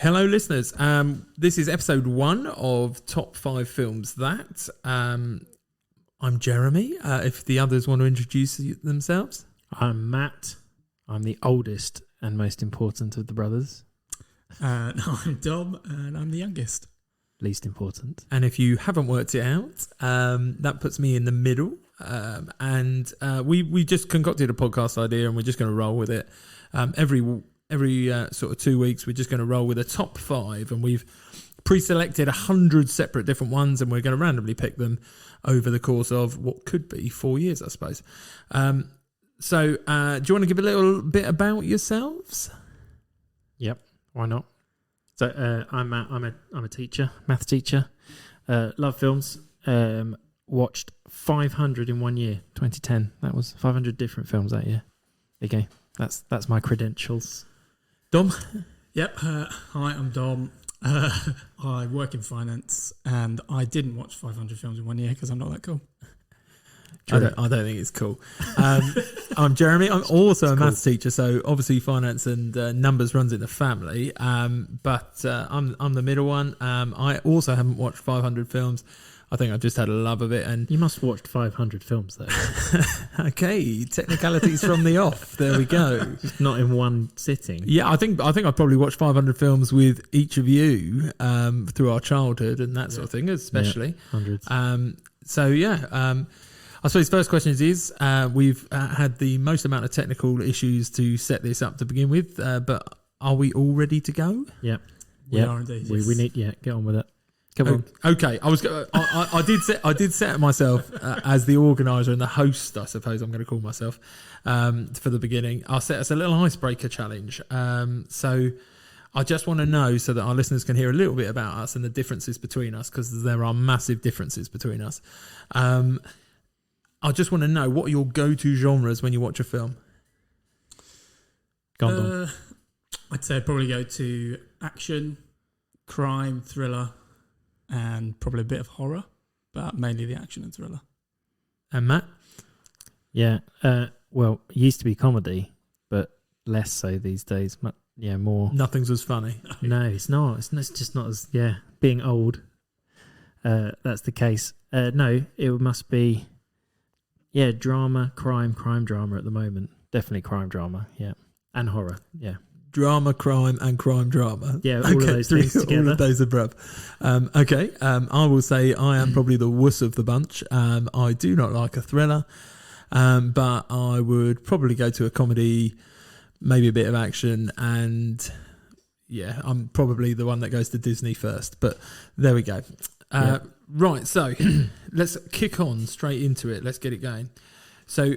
Hello, listeners. This is episode 1 of Top 5 Films That. I'm Jeremy. If the others want to introduce themselves. I'm Matt. I'm the oldest and most important of the brothers. No, I'm Dom, and I'm the youngest. Least important. And if you haven't worked it out, that puts me in the middle. We just concocted a podcast idea, and we're just going to roll with it. Every sort of 2 weeks, we're just going to roll with a top 5, and we've pre-selected 100 separate different ones, and we're going to randomly pick them over the course of what could be 4 years, I suppose. Do you want to give a little bit about yourselves? Yep, why not? So I'm Matt. I'm a teacher, math teacher. Love films. Watched 500 in 1 year, 2010. That was 500 different films that year. Okay, that's my credentials. Dom? Yep. Hi, I'm Dom. I work in finance, and I didn't watch 500 films in 1 year because I'm not that cool. I don't think it's cool. I'm Jeremy. I'm also a maths teacher, so obviously finance and numbers runs in the family. But I'm the middle one. I also haven't watched 500 films. I think I've just had a love of it. And You must have watched 500 films though. Okay, technicalities from the off. There we go. Not in one sitting. Yeah, I think I've probably watched 500 films with each of you through our childhood and that sort of thing, especially. Hundreds. I suppose the first question is we've had the most amount of technical issues to set this up to begin with, but are we all ready to go? Yeah. We are indeed. We need get on with it. Come on. Okay, I did set myself as the organizer and the host, I suppose I'm going to call myself, for the beginning. I'll set us a little icebreaker challenge. So I just want to know, so that our listeners can hear a little bit about us and the differences between us, because there are massive differences between us. I just want to know, what are your go-to genres when you watch a film? Gone. I'd say I'd probably go to action, crime, thriller, and probably a bit of horror, but mainly the action and thriller. And Matt? Yeah. Well, it used to be comedy, but less so these days. Yeah, more. Nothing's as funny. No, it's not. It's just not as, being old. That's the case. No, it must be, drama, crime drama at the moment. Definitely crime drama, yeah. And horror, yeah. Drama, crime, and crime drama. Yeah, all of those things together. All of those above. I will say I am probably the wuss of the bunch. I do not like a thriller, but I would probably go to a comedy, maybe a bit of action, and I'm probably the one that goes to Disney first. But there we go. Right, so let's kick on straight into it. Let's get it going. So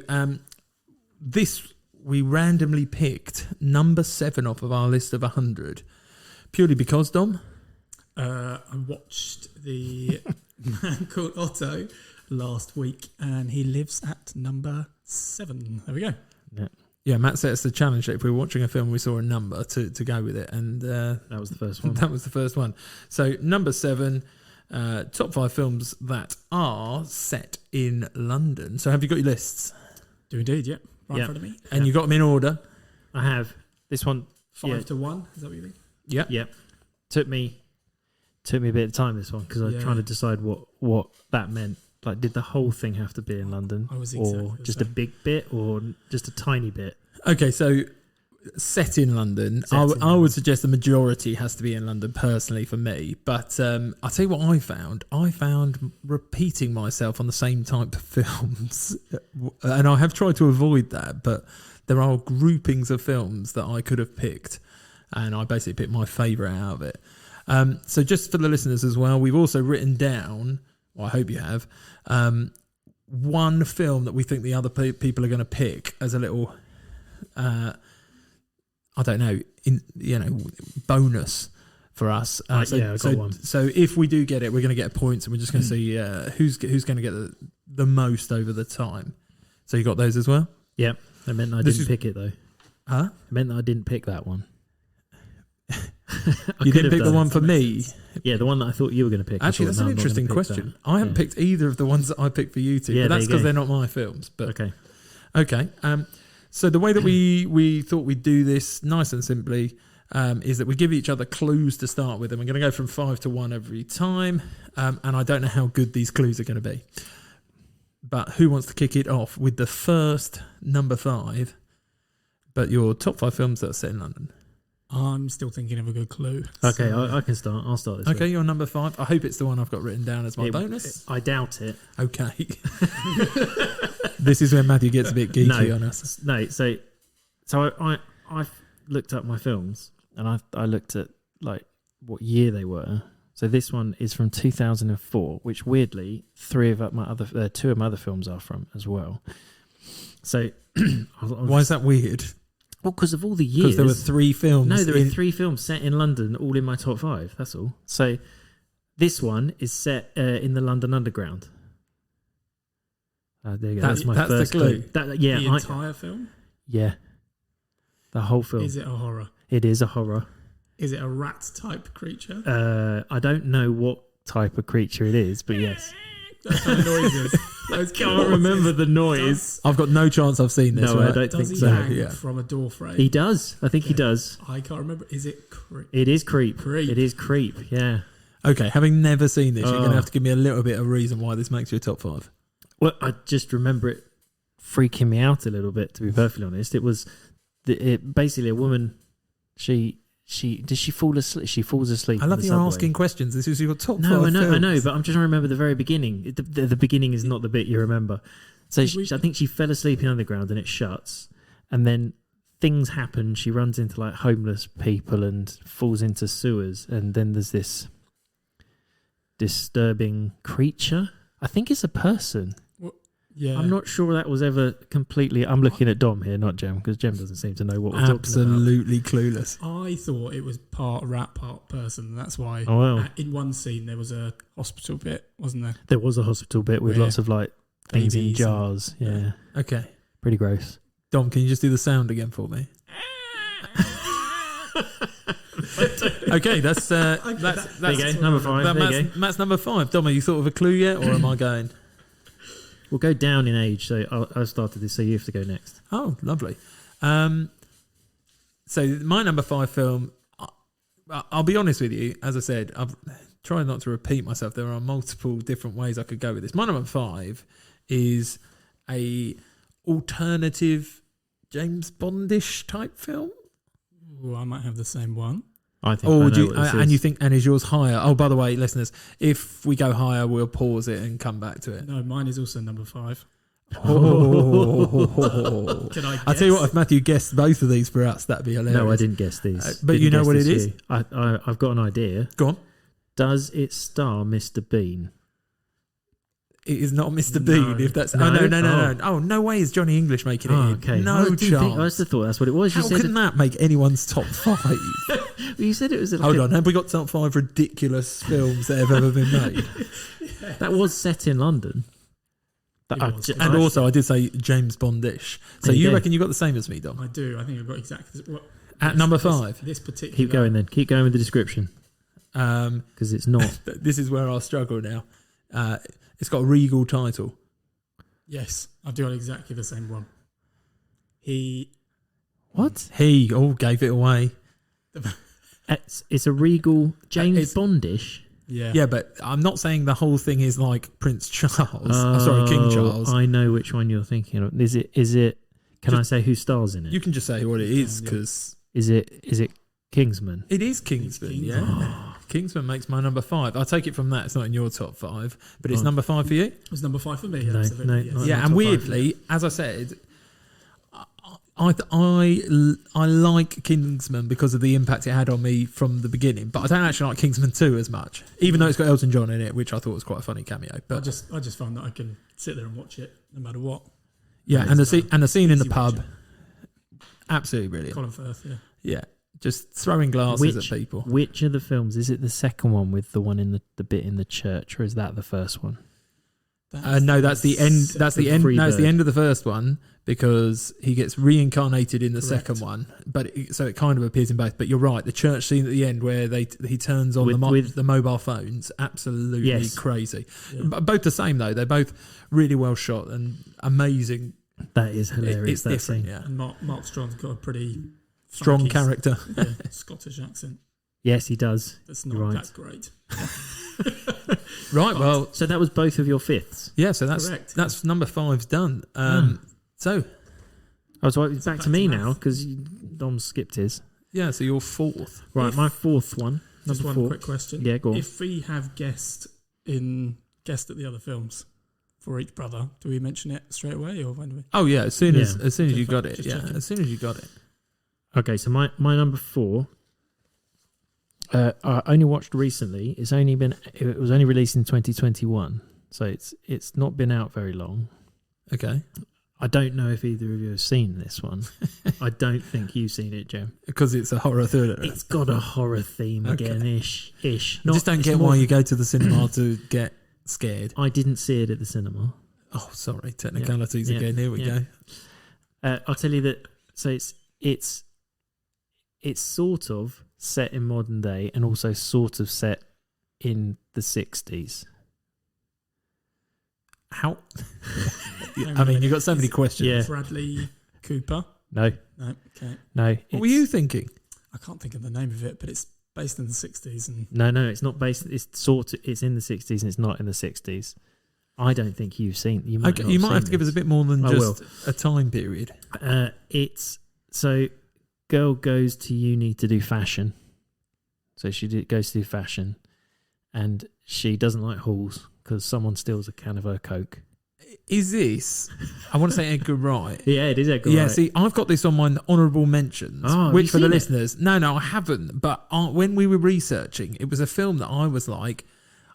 we randomly picked number 7 off of our list of 100, purely because, Dom? I watched The Man Called Otto last week, and he lives at number 7. There we go. Yeah, Matt set us the challenge that if we were watching a film, we saw a number to go with it, and that was the first one. That was the first one. So number 7, top 5 films that are set in London. So have you got your lists? Do indeed, yeah. Right in front of me. And you got them in order? I have. This one 5 to 1, is that what you mean? Yeah. Yep. Took me a bit of time, this one, because I was trying to decide what that meant. Like, did the whole thing have to be in London? Or just a big bit, or just a tiny bit? Okay, so set in London. I would suggest the majority has to be in London, personally, for me. But I'll tell you what I found. I found repeating myself on the same type of films. And I have tried to avoid that, but there are groupings of films that I could have picked. And I basically picked my favourite out of it. So just for the listeners as well, we've also written down, well, I hope you have, one film that we think the other people are going to pick as a little... I don't know, bonus for us. I got one. So if we do get it, we're going to get points, and we're just going to see who's going to get the most over the time. So you got those as well? Yeah, it meant I didn't pick it though. Huh? It meant that I didn't pick that one. You didn't pick the one for me? Yeah, the one that I thought you were going to pick. Actually, that's an interesting question. I haven't picked either of the ones that I picked for you two, but that's because they're not my films. But okay. So the way that we thought we'd do this, nice and simply, is that we give each other clues to start with, and we're going to go from 5 to 1 every time. And I don't know how good these clues are going to be. But who wants to kick it off with the first number 5, but your top 5 films that are set in London? I'm still thinking of a good clue. Okay, I can start. I'll start this. Okay, week. you're number 5. I hope it's the one I've got written down as my bonus. I doubt it. Okay. This is where Matthew gets a bit geeky on us. No, so I looked up my films and I looked at like what year they were. So this one is from 2004, which weirdly two of my other films are from as well. So why is that weird? Well, because of all the years. Because there were 3 films. No, there were 3 films set in London, all in my top 5. That's all. So this one is set in the London Underground. There you go. That's my first the clue. The entire film? Yeah. The whole film. Is it a horror? It is a horror. Is it a rat type creature? I don't know what type of creature it is, but yes. Those kind of noises. I can't remember the noise. I've got no chance I've seen this. No, right? I don't Does think he so. hang from a door frame? He does. I think he does. I can't remember. Is it Creep? It is Creep. Creep. It is Creep, yeah. Okay, having never seen this, you're going to have to give me a little bit of reason why this makes your top 5. Well, I just remember it freaking me out a little bit, to be perfectly honest. It was basically a woman, does she fall asleep? She falls asleep. I love in the you're subway. asking questions. This is your top 5 No, I know, films. but I'm just trying to remember the very beginning. The beginning is not the bit you remember. So I think she fell asleep in Underground and it shuts, and then things happen. She runs into like homeless people and falls into sewers, and then there's this disturbing creature. I think it's a person. Yeah. I'm not sure that was ever completely. I'm looking at Dom here, not Jem, because Jem doesn't seem to know what we're talking about. Absolutely clueless. I thought it was part rat, part person. That's why. Oh, wow. In one scene there was a hospital bit, wasn't there? There was a hospital bit with Yeah. lots of like things in Babies jars. Yeah, Okay. pretty gross. Dom, can you just do the sound again for me? Okay, that's There you go, number 5. There you go. Matt's number 5. Dom, have you thought of a clue yet, or am I going? We'll go down in age. So I started this, so you have to go next. Oh, lovely. So my number 5 film, I'll be honest with you, as I said, I've tried not to repeat myself. There are multiple different ways I could go with this. My number 5 is a alternative James Bondish type film. Ooh, I might have the same one. I think. I know what this and is. you think, and is yours higher? Oh, by the way, listeners, if we go higher, we'll pause it and come back to it. No, mine is also number 5. Oh. Can I guess? I'll tell you what, if Matthew guessed both of these for us, that'd be hilarious. No, I didn't guess these. But Didn't you know guess what this it is? you. I've got an idea. Go on. Does it star Mr. Bean? It is not Mr. No. Bean. If that's No? no. Oh, no way is Johnny English making it. Oh, in. okay. No I didn't chance. think, I just thought that's what it was. How can that make anyone's top 5? You said it was. Hold on, have we got top 5 ridiculous films that have ever been made? That was set in London. It was. And also, I did say James Bondish. So There you you go. reckon you got the same as me, Dom? I do. I think I've got exactly At number 5. This particular. Keep going then. Keep going with the description because it's not. This is where I'll struggle now. It's got a regal title. Yes, I've got exactly the same one. What? He gave it away. It's a regal James It's- Bondish. Yeah, but I'm not saying the whole thing is like Prince Charles. Sorry, King Charles. I know which one you're thinking of. Is it? Can I say who stars in it? You can just say what it is Yeah. because Is it Kingsman? it is Kingsman. It's Yeah, Kingsman. Kingsman makes my number 5. I'll take it from that. It's not in your top 5, but it's Oh. number 5 for you. It was number 5 for me. No, absolutely, no, yes. not- Yeah, top and 5. weirdly, as I said, I like Kingsman because of the impact it had on me from the beginning. But I don't actually like Kingsman 2 as much, even though it's got Elton John in it, which I thought was quite a funny cameo. I But just found that I can sit there and watch it no matter what. yeah, Yeah, and the it's scene in the easy pub, watching. absolutely brilliant. Colin Firth, yeah. Yeah, just throwing glasses at people. Which of the films is it? The second one with the one in the bit in the church, or is that the first one? No, that's the end. That's the end. Free No, it's the Bird. end of the first one because he gets reincarnated in the Correct. second one. But so it kind of appears in both. But you're right. The church scene at the end where he turns on With the mobile phones, absolutely Yes. crazy. Yeah. Both the same though. They're both really well shot and amazing. That is hilarious. It's that different. scene. Yeah. And Mark Strong's got a pretty Strong Like he's- character. Yeah, Scottish accent. Yes, he does. That's not Right. that great. Right, well, So that was both of your fifths. yeah, so that's Correct. that's number 5's done. So, Oh, so it's back Back to me to now math. because Dom skipped his. yeah, so you're 4th. Right, If- my fourth one. Just Number one 4. quick question. Yeah, go on. If we have guessed at the other films for each brother, do we mention it straight away or when do we? Oh, yeah, as soon as Yeah. you Just got it. just Yeah, checking. as soon as you got it. Okay, so my number 4, I only watched recently. It was only released in 2021, so it's not been out very long. Okay. I don't know if either of you have seen this one. I don't think you've seen it, Jem. Because it's a horror thriller. It's got a horror theme again, ish. I just don't it's get more- why you go to the cinema to get scared. I didn't see it at the cinema. Oh, sorry, technicalities Yeah, again. Here we yeah. go. I'll tell you that. So it's sort of set in modern day and also sort of set in the 60s. How? I mean, you've got so many questions. Yeah. Bradley Cooper. No, No, okay. no. What were you thinking? I can't think of the name of it, but it's based in the 60s and No, it's not based. It's in the 60s and it's not in the 60s. I don't think you've seen. You might. Okay, you might have to give us a bit more than I just a time period. It's so girl goes to uni to do fashion. So goes to do fashion, and she doesn't like halls because someone steals a can of her Coke. Is this? I want to say Edgar Wright. Yeah, it is Edgar Yeah, Wright. see, I've got this on my honourable mentions, Oh, have which you for the seen it? listeners, no, I haven't. But when we were researching, it was a film that I was like,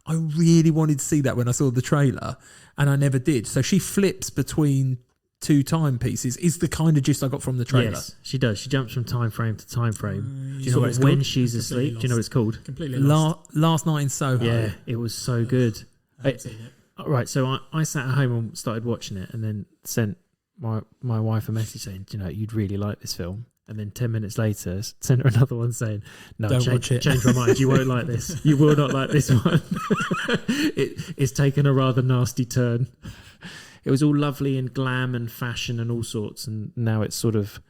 I really wanted to see that when I saw the trailer, and I never did. So she flips between two timepieces. Is the kind of gist I got from the trailer. Yes, she does. She jumps from time frame to time frame. Do you know what it's when called? she's Completely asleep? Do you know what it's called? completely lost. Last Night in Soho. Yeah, it was so good. I haven't seen it. Right, so I sat at home and started watching it, and then sent my wife a message saying, "Do you know, you'd really like this film." And then 10 minutes later, sent her another one saying, "No, Don't watch it. change my mind. You won't like this. You will not like this one. It's taken a rather nasty turn." It was all lovely and glam and fashion and all sorts, and now it's sort of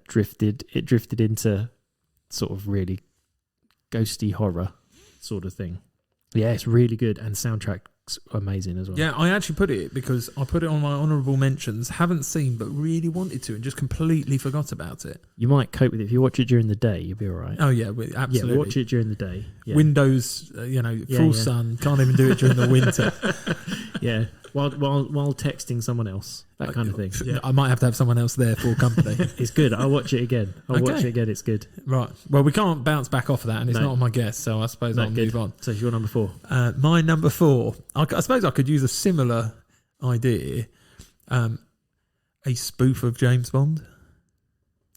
drifted into sort of really ghosty horror sort of thing. Yeah, it's really good, and soundtrack's amazing as well. Yeah, I actually put it because I put it on my honourable mentions. Haven't seen, but really wanted to, and just completely forgot about it. You might cope with it if you watch it during the day. You'll be all right. Oh yeah, absolutely. Yeah, watch it during the day. Yeah. Windows, full yeah. sun. Can't even do it during the winter. Yeah, while texting someone else, that kind of thing. Yeah. I might have to have someone else there for company. It's good. I'll watch it again. It's good. Right. Well, we can't bounce back off of that, and it's No. not on my guess, so I suppose No, I'll good. move on. So it's your number 4. My number 4. I suppose I could use a similar idea. A spoof of James Bond.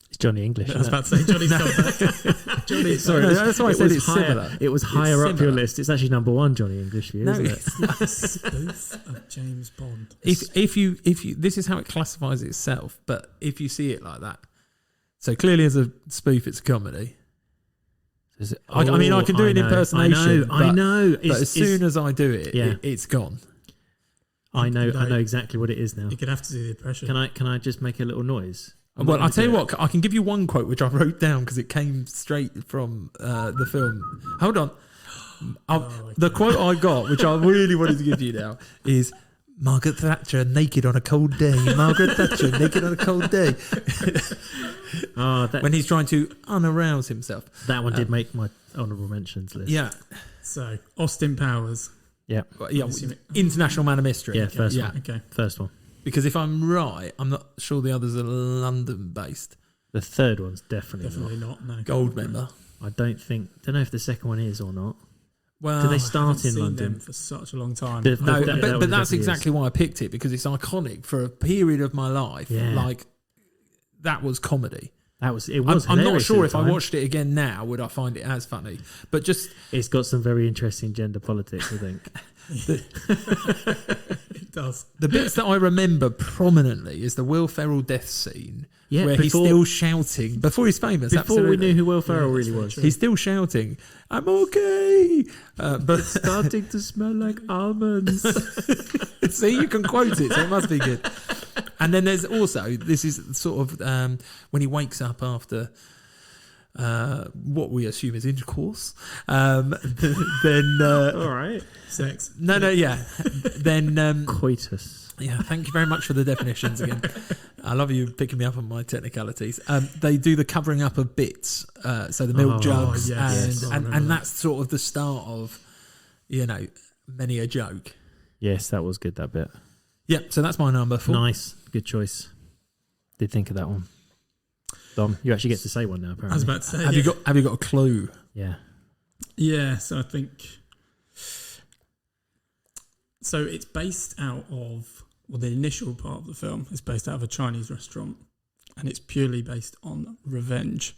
It's Johnny English. I was isn't about to say Johnny's back. Johnny, Sorry, No, that's why I said it's higher, similar. It was higher up similar. your list. It's actually number 1, Johnny English for you, No, isn't it? it's not. spoof of James Bond. If you this is how it classifies itself, but if you see it like that, so clearly as a spoof, it's a comedy. Is it? I mean, I can do an know, impersonation, I know. But as soon as I do it, Yeah. it's gone. I know exactly what it is now. You could have to do the impression. Can I just make a little noise? I'm Well, not I'll gonna tell you do it. what, I can give you one quote which I wrote down because it came straight from the film. Hold on. The quote I got, which I really wanted to give you now, is Margaret Thatcher naked on a cold day. Margaret Thatcher naked on a cold day. When he's trying to unarouse himself. That one did make my honourable mentions list. Yeah. So, Austin Powers. Yeah. Yeah. assuming- International Man of Mystery. Yeah, first yeah. one. Okay. First one. Because if I'm right, I'm not sure the others are London based. The third one's definitely Definitely not. No. Gold member. not. I don't know if the second one is or not. Well, Did they I start haven't in seen London? them for such a long time. The- no, that but one that's definitely exactly why I picked it, because it's iconic for a period of my life. Yeah. Like, that was comedy. It was. I'm not hilarious sure at if the I time. watched it again now, would I find it as funny? But just It's got some very interesting gender politics, I think. It does. the bits that I remember prominently is the Will Ferrell death scene, Yeah, where he's before- still shouting before he's famous. Before absolutely. we knew who Will Ferrell Yeah, really that's was. very He's still shouting, "I'm okay," but Starting to smell like almonds. see, you can quote it, so it must be good. And then there's also, this is sort of when he wakes up after what we assume is intercourse, then All right. Sex. no, yeah, then Coitus. yeah. Thank you very much for the definitions again. I love you picking me up on my technicalities. They do the covering up of bits, so the milk jugs, yes. and that's sort of the start of, many a joke. Yes, that was good, that bit. Yep. So that's my number 4. Nice. Good choice. Did think of that one. Dom, you actually get to say one now, apparently. I was about to say. Have you got a clue? Yeah. Yeah, so I think. So it's based out of, the initial part of the film is based out of a Chinese restaurant, and it's purely based on revenge.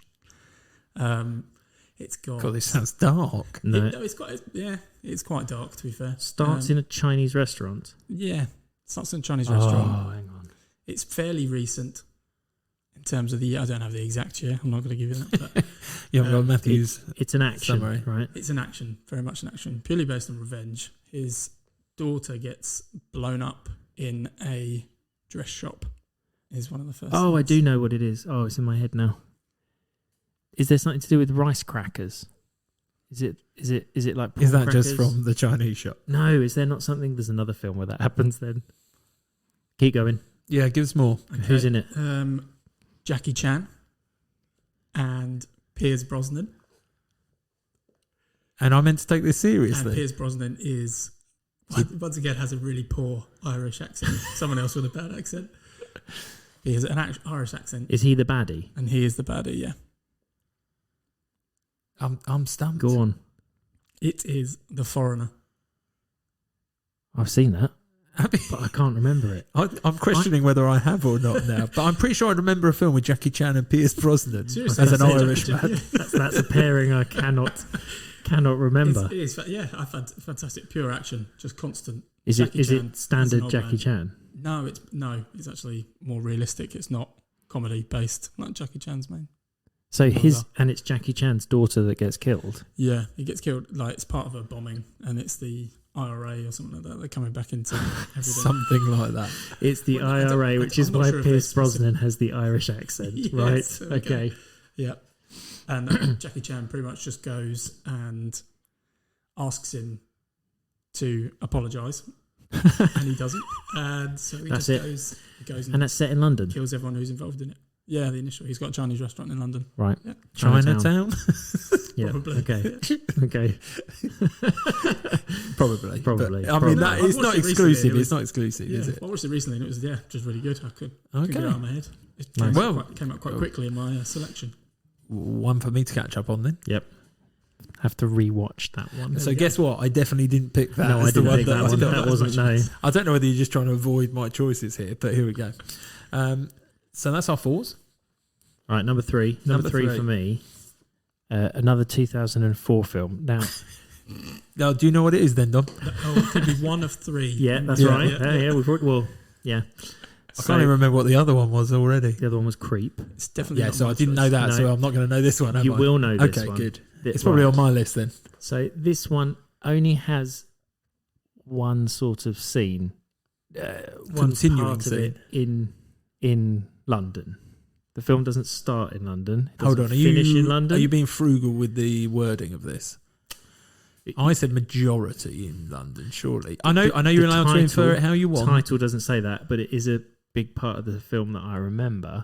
It's got. God, this sounds dark. No. It's quite dark, to be fair. Starts in a Chinese restaurant. Yeah, starts in a Chinese restaurant. Oh, hang on. It's fairly recent in terms of the year. I don't have the exact year. I'm not going to give you that. But You haven't got Matthew's. It's an action, summary. right? it's an action, very much an action, purely based on revenge. His daughter gets blown up in a dress shop. Is one of the first. Oh, I things. do know what it is. Oh, it's in my head now. Is there something to do with rice crackers? Is it like prawn Is that crackers? just from the Chinese shop? No, is there not something? There's another film where that happens then. Keep going. Yeah, give us more. Okay. Who's in it? Jackie Chan and Pierce Brosnan. And I meant to take this And seriously. Pierce Brosnan is once again has a really poor Irish accent. Someone else with a bad accent. He has an Irish accent, Is he the baddie? and he is the baddie. Yeah, I'm stumped. Go on. it is The Foreigner. I've seen that, Abby, but I can't remember it. I'm questioning whether I have or not now. But I'm pretty sure I remember a film with Jackie Chan and Pierce Brosnan Seriously, as an I've seen Irishman. Jackie Chan. That's a pairing I cannot remember. I've had fantastic pure action, just constant. Is Jackie it Chan as an standard old Jackie man. Chan? No, it's actually more realistic. It's not comedy based like Jackie Chan's main. So Older. and it's Jackie Chan's daughter that gets killed. Yeah, he gets killed. Like it's part of a bombing, and it's the IRA or something like that. They're coming back into everything. Something like that. It's the Well, I don't- IRA, which is I'm not why sure if Pierce they're Brosnan has the Irish accent, Yes, right? Okay. Yeah, and Jackie Chan pretty much just goes and asks him to apologise, and he doesn't. And so he That's just it. goes And and that's set in London, kills everyone who's involved in it. Yeah, the initial. He's got a Chinese restaurant in London. right? Yeah. Chinatown? Yeah. Probably. Okay. Okay. Probably. Probably. But, I mean, No, that I've is watched not it recently, exclusive. it was- It's not exclusive, Yeah, is it? I watched it recently and it was just really good. I couldn't get it out of my head. It came, Nice. out, came out quite quickly in my selection. One for me to catch up on then. Have to rewatch that one. So guess what? I definitely didn't pick that. No, as I the didn't one pick that I one. did not- That wasn't no. I don't know whether you're just trying to avoid my choices here, but here we go. So that's our 4s. Right, number three. Number Number three three. for me. Another 2004 film. Now, Now, do you know what it is then, Dom? Oh, it could be one of 3. yeah, that's Yeah. right. Yeah. Yeah, we've well, yeah. I can't even remember what the other one was already. The other one was Creep. It's definitely Yeah, not so my I didn't choice. know that, No. so I'm not going to know this one. Am You I? will know this Okay, one. good. It's probably on my list then. So this one only has one sort of scene, one Continuing part of scene. it in London. The film doesn't start in London. It Hold doesn't on, finish in London. Are you being frugal with the wording of this? I said majority in London, surely. I know you're the allowed to infer title- it how you want. Title doesn't say that, but it is a big part of the film that I remember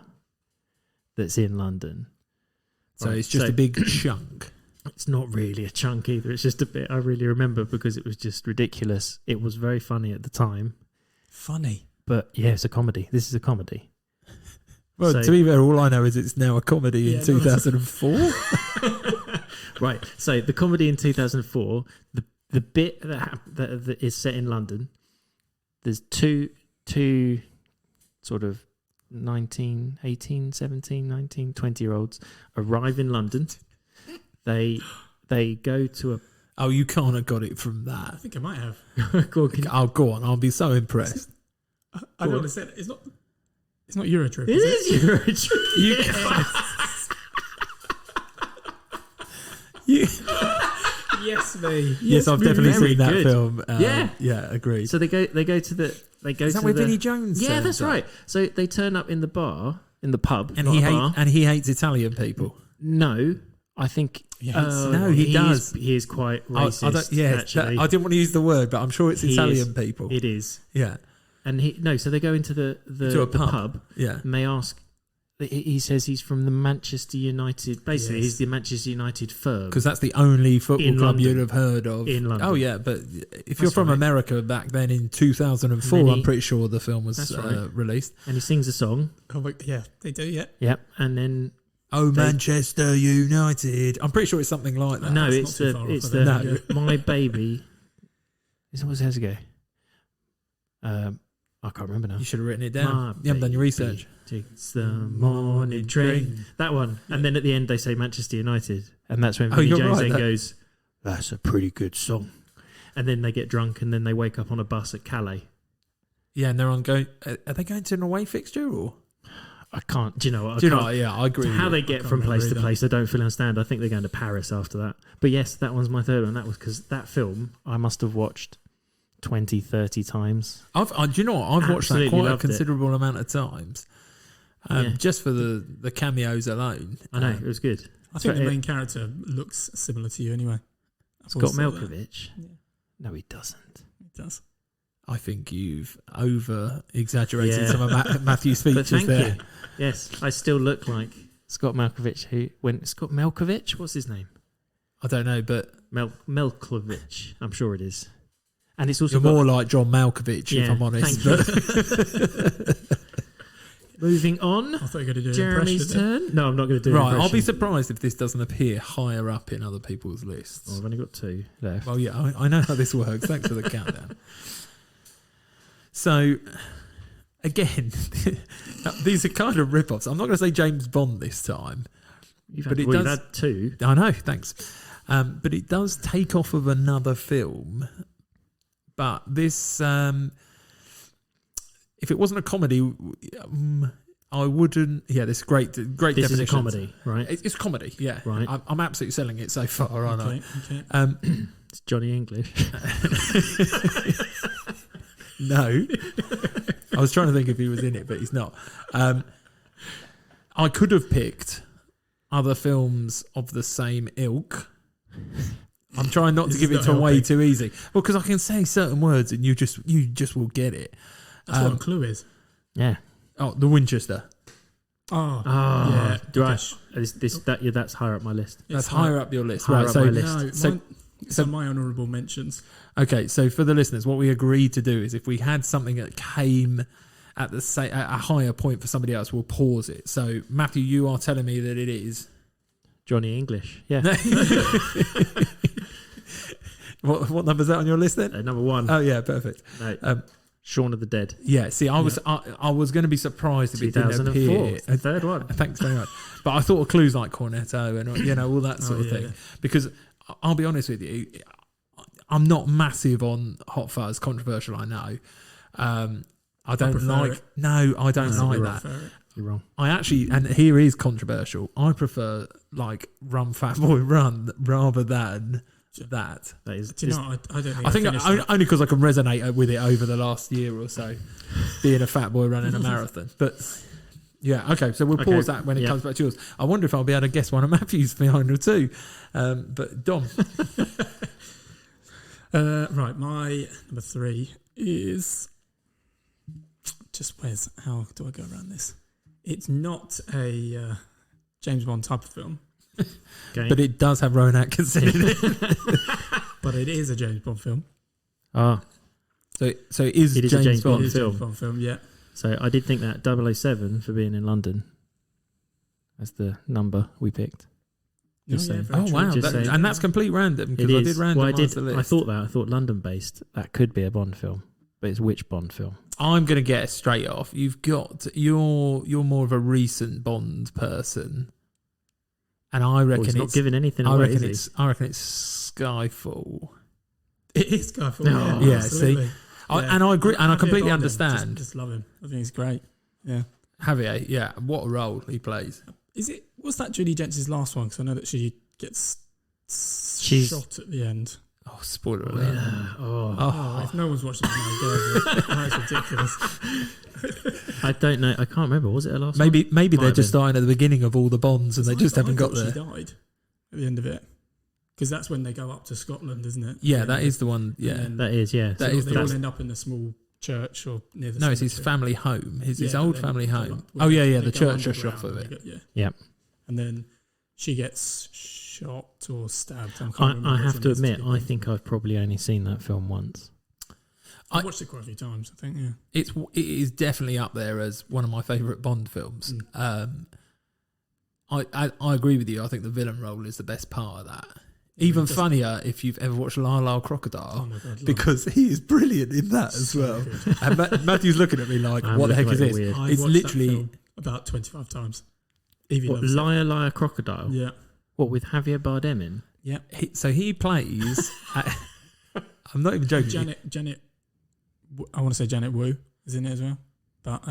that's in London. So Right, it's just so- a big chunk. It's not really a chunk either. It's just a bit I really remember because it was just ridiculous. It was very funny at the time. Funny. But yeah, it's a comedy. This is a comedy. Well, So- to be fair, all I know is it's now a comedy Yeah, in 2004. Right. So the comedy in 2004, the bit that is set in London, there's two sort of 19, 18, 17, 19, 20-year-olds arrive in London. They go to Oh, you can't have got it from I that. think I might have. Go on, can you- Oh, go on. I'll be so impressed. I don't understand. It's not Eurotrip. It is Eurotrip. You Yes. You, Yes, me. Yes, I've definitely very seen that good. film. Yeah. Agreed. So they go to the Is that where Vinnie Jones? Yeah, turns that's up? right. So they turn up in the pub, And not a bar. he hates Italian people. No, I think No, he does. He is quite racist. Actually, I didn't want to use the word, but I'm sure it's Italian people. It is. Yeah, And so they go into the pub. yeah. And they ask. He says he's from the Manchester United. Basically, he's the Manchester United firm. Because that's the only football In club London. you'd have heard of. In London. Oh, yeah, but if you're from right. America back then in 2004, And then I'm pretty sure the film was That's right. released. And he sings a song. Oh, yeah, they do. Yeah. Yep. And then Oh, Manchester United. I'm pretty sure it's something like that. no, That's not too far off it's of the it. My Baby. Is that what it has to go? I can't remember now. You should have written it down. My You haven't done your baby research. takes the morning train. That one. And then at the end they say Manchester United. And that's when Oh, Vinnie you're Jones right, then that- goes, that's a pretty good song. And then they get drunk and then they wake up on a bus at Calais. Yeah, and they're on going. Are they going to an away fixture or? I can't. Do you know what? Do you know? Yeah, I agree. How with they you. get can't from place remember to either. place, I don't fully understand. I think they're going to Paris after that. But yes, that one's my third one. That was because that film I must have watched 20, 30 times. Do you know what? I've watched that Absolutely quite a loved it. considerable amount of times. Yeah. Just for the cameos alone. I know, it was good. I think So the it- main character looks similar to you anyway. I've Scott always thought that. Malkovich. Yeah. No, he doesn't. It does. I think you've over exaggerated Yeah. some of Matthew's But features thank there. you. Yes, I still look like Scott Malkovich. Scott Malkovich? What's his name? I don't know, but Malkovich. I'm sure it is. And it's also you're more like John Malkovich, if Yeah, I'm honest. thank But moving on. I thought you were going to do an Jeremy's impression. turn. No, I'm not going to do. right, an I'll be impression. surprised if this doesn't appear higher up in other people's lists. Oh, I've only got 2 left. Well, yeah, I know how this works. Thanks for the countdown. So, again, these are kind of rip-offs. I'm not going to say James Bond this time. You've but had, it well, you've does- had 2. I know, thanks. But it does take off of another film. But this, if it wasn't a comedy, I wouldn't. Yeah, this great This definition. is a comedy, right? It's comedy. Yeah, Right. I'm absolutely selling it so far, aren't I? Okay. It's Johnny English. No, I was trying to think if he was in it, but he's not. I could have picked other films of the same ilk. I'm trying not to This give is it not way helping. too easy. Well, because I can say certain words and you just will get it. That's what a clue is. Yeah. Oh, the Winchester. Oh, Oh, yeah. right. That's higher up my list. That's higher up your list, Higher right? up So, my list. No, so- mine, so my honourable mentions. okay. So for the listeners, what we agreed to do is if we had something that came at a higher point for somebody else, we'll pause it. So Matthew, you are telling me that it is. Johnny English. Yeah. What number is that on your list then? Number 1. Oh yeah, perfect. No. Shaun of the Dead. Yeah, see, I was going to be surprised if it didn't 2004. appear. It's the third one. Thanks very much. But I thought of clues like Cornetto and all that sort of thing. yeah. Because I'll be honest with you, I'm not massive on Hot Fuzz. Controversial, I know. I don't prefer like. it. No, I don't No, like you're that. You're wrong. I actually, and here is controversial. I prefer like Run Fat Boy Run rather than that. That is. Do you know, I don't think I think finished that. only because I can resonate with it over the last year or so, being a fat boy running a marathon. But yeah, okay, so we'll pause that when it comes back to yours. I wonder if I'll be able to guess one of Matthew's final 2. But Dom, Right, my number 3 is how do I go around this? It's not a James Bond type of film, Okay. but it does have Rowan Atkinson in it. but it is a James Bond film. Ah, So it is It is a James James Bond. It is a film. James Bond film, yeah. so I did think that 007 for being in London. That's the number we picked. Just saying. very Oh true. wow, Just saying. and that's complete random It because I is. did Well, randomise the list. I thought that. I thought London based. That could be a Bond film, but it's which Bond film? I'm going to guess straight off. You're more of a recent Bond person, and I reckon He's not it's. giving anything I away. reckon Is it's. I reckon it's Skyfall. It is Skyfall. No. Yeah, absolutely. And I agree, and I Javier completely Bardem, understand. Just love him. I think he's great. Yeah. Javier, what a role he plays. Was that Judy Dench's last one? Because I know that she gets gets She's- shot at the end. Oh, spoiler alert. Oh, if no one's watched it, now, go over it. That's ridiculous. I don't know. I can't remember. Was it her last? Maybe Might they're have just been. starting at the beginning of all the Bonds and they just haven't got She there. died at the end of it because that's when they go up to Scotland, isn't it? Yeah, that is the one. Yeah, And then That is, yeah. That so is they the- all end up in a small church or near the. no, it's his cemetery. family home. His Yeah, old then family they go home. up- Oh yeah, they the go church just off underground of and it. they go- Yep. And then she gets shot or stabbed. I have to admit, I think I've probably only seen that film once. I watched it quite a few times. I think, yeah. It is definitely up there as one of my favourite Bond films. I agree with you. I think the villain role is the best part of that. Even just- funnier if you've ever watched Lyle Lyle Crocodile, Oh my god! love because he is brilliant in that as So well. good. And Matthew's looking at me like, I'm "What the heck looking is like this?" weird. I It's watched literally- that film about 25 times. Evie What, loves it. Liar Liar Crocodile? Yeah. What, with Javier Bardem in? Yeah. So he plays. I'm not even joking. Janet. I want to say Janet Wu is in it as well, but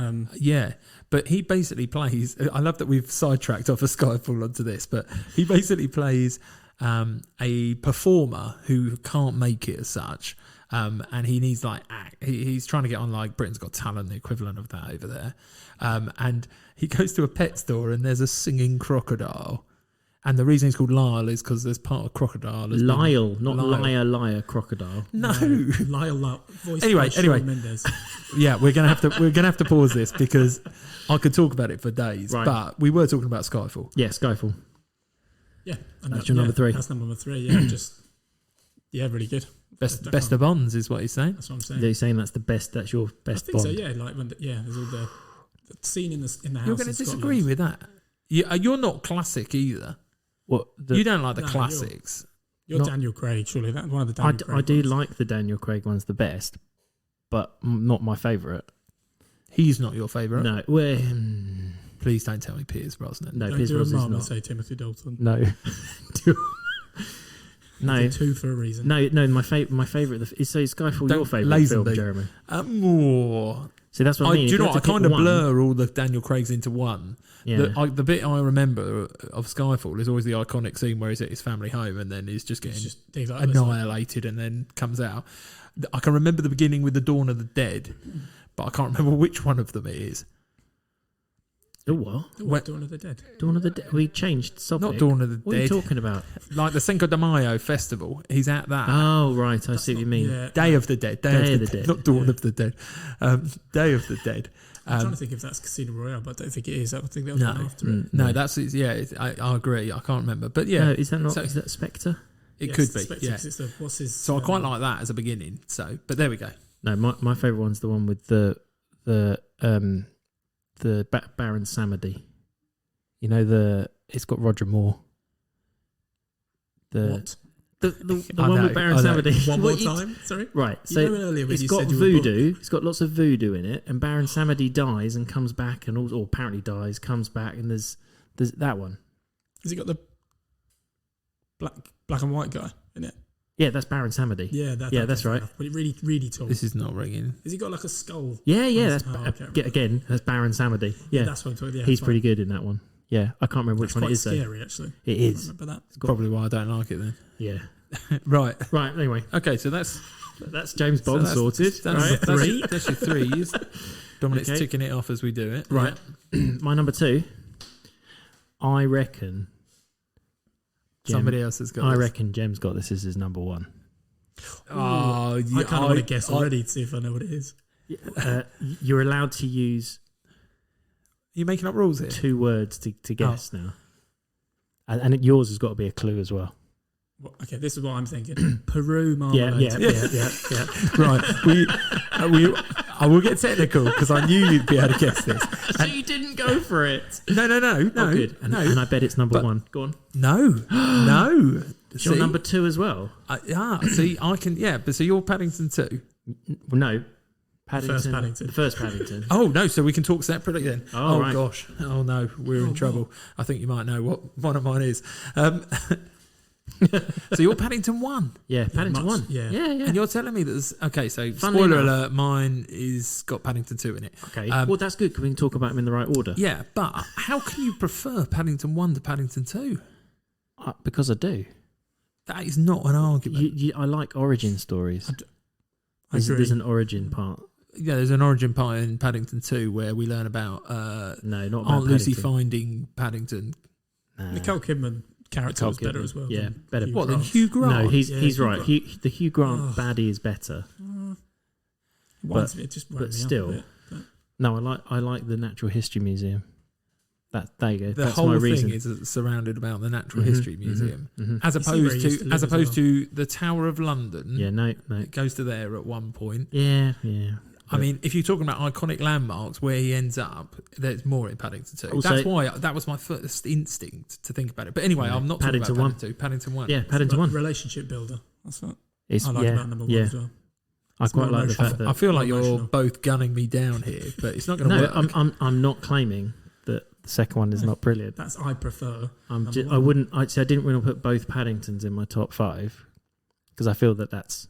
Yeah, but he basically plays. I love that we've sidetracked off of Skyfall onto this, but he basically plays a performer who can't make it as such, and he needs like he's trying to get on like Britain's Got Talent, the equivalent of that over there, and he goes to a pet store and there's a singing crocodile. And the reason it's called Lyle is because there's part of crocodile. Lyle, not Lyle. Liar Crocodile. No. Lyle, voiced Anyway, by Shawn anyway. Mendes. Yeah, we're gonna have to pause this because I could talk about it for days. Right. But we were talking about Skyfall. Yeah, Skyfall. Yeah, and That's your number 3. That's number 3. Yeah, really good. Best of Bonds is what he's saying. That's what I'm saying. Are you saying that's the best? That's your I best think Bond? so. Yeah, like when there's all the scene in the house. You're going to in disagree Scotland. with that. You're not classic either. What? You don't like the No, classics. You're not- Daniel Craig, surely. That one of the Daniel Craig I do ones. like the Daniel Craig ones the best, but not my favourite. He's not your favourite. No, Please don't tell me Pierce Brosnan. no, Don't Pierce do a Brosnan's mum and not. say Timothy Dalton. No, no, Did 2 for a reason. no. My favourite is so Skyfall. Don't Your favourite film, Lazenby. Jeremy? More. See, that's what I mean. Do you If know had what? I to pick kind of one- blur all the Daniel Craigs into one. Yeah, The bit I remember of Skyfall is always the iconic scene where he's at his family home and then he's just getting It's just things like that. annihilated and then comes out. I can remember the beginning with the Dawn of the Dead, but I can't remember which one of them it is. oh what? What, Dawn of the Dead? Dawn of the Dead. We changed topic. Not Dawn of the What are you Dead. talking about? Like the Cinco de Mayo festival. He's at that. Oh right, I see what you mean. Yeah, Day of the Dead. Day of the Dead. Not Dawn Yeah. of the Dead. Day of the Dead. I'm trying to think if that's Casino Royale, but I don't think it is. I think that was No. one after it. No, that's I agree. I can't remember, but yeah, No, is that not? So- is that Spectre? it Yes, could be. Spectre, Yeah. 'cause it's what's his? So I quite like that as a beginning. So, but there we go. No, my favourite one's the one with the Baron Samedi. You know it's got Roger Moore. What? The I one know, with Baron I know. Samedi. One more What you- time. Sorry. Right, You so know earlier when it's you got said you were voodoo. It's got lots of voodoo in it, and Baron Samedi dies and comes back, and or apparently dies, comes back, and there's that one. Has he got the black and white guy in it? Yeah, that's Baron Samedi. Yeah, that's right. But it really, really tall. This is not ringing. Has he got like a skull? Yeah, That's- that's oh, okay. again that's Baron Samedi. Yeah, That's what I'm talking. Yeah, he's that's pretty good in that one. Yeah, I can't remember which That's one quite it is though. scary, actually. It I is. remember that. It's got- Probably why I don't like it then. Yeah. Right. Right. Anyway, Okay. So that's James Bond so sorted. That's right. three. That's your threes. Dominic's Okay. ticking it off as we do it. Right. My number 2. I reckon. Yeah. Somebody else has got. I this. reckon Jem's got this as his number 1. Oh, yeah, I kind of want to guess already to see if I know what it is. You're allowed to use You're making up rules here. 2 words to guess now, and yours has got to be a clue as well. Well, okay, this is what I'm thinking. Peru Yeah, marmalade. yeah. Right. I will get technical because I knew you'd be able to guess this. So you didn't go for it. No. Oh, good. And I bet it's number But- 1. Go on. No. It's your number 2 as well. See, I can. Yeah, but so you're Paddington 2. Well, no. Paddington. First Paddington. The first Paddington. Oh no, so we can talk separately then. Oh, right. Gosh. Oh no, we're in trouble. I think you might know what one of mine is. So you're Paddington 1. Yeah, Paddington much, 1. yeah. Yeah. And you're telling me that there's okay, so Funnily spoiler enough- alert, mine is got Paddington 2 in it. Okay. Well, that's good because we can talk about them in the right order. Yeah, but how can you prefer Paddington 1 to Paddington 2? Because I do. That is not an argument. I like origin stories. I agree. There's an origin part. Yeah, there's an origin part in Paddington 2 where we learn about No, not about Aunt Lucy Paddington. finding Paddington. Nicole Kidman character was better Kidman, as well. yeah, than better. Hugh What, than Grant. Hugh Grant? No, he's Hugh right. Grant. The Hugh Grant Oh. baddie is better. It just wound but me up a still, bit. No, I like the Natural History Museum. There you go. The That's whole my thing reason. is surrounded about the Natural Mhm, History mhm, Museum, mhm. as You see where he used to live as opposed to the Tower of London. Yeah, no. It goes to there at one point. Yeah. I mean, if you're talking about iconic landmarks, where he ends up, there's more in Paddington 2. Also- That's why that was my first instinct to think about it. But anyway, Yeah. I'm not Paddington talking about Paddington 2. Paddington 1. Yeah, Paddington 1. Relationship builder. That's what It's, I like about number 1 as well. I It's quite more like the emotional. fact that I feel like you're emotional. both gunning me down here, but it's not going to no, work. I'm not claiming that the second one is not brilliant. That's I prefer. I one. wouldn't. I didn't want to put both Paddingtons in my top 5 because I feel that that's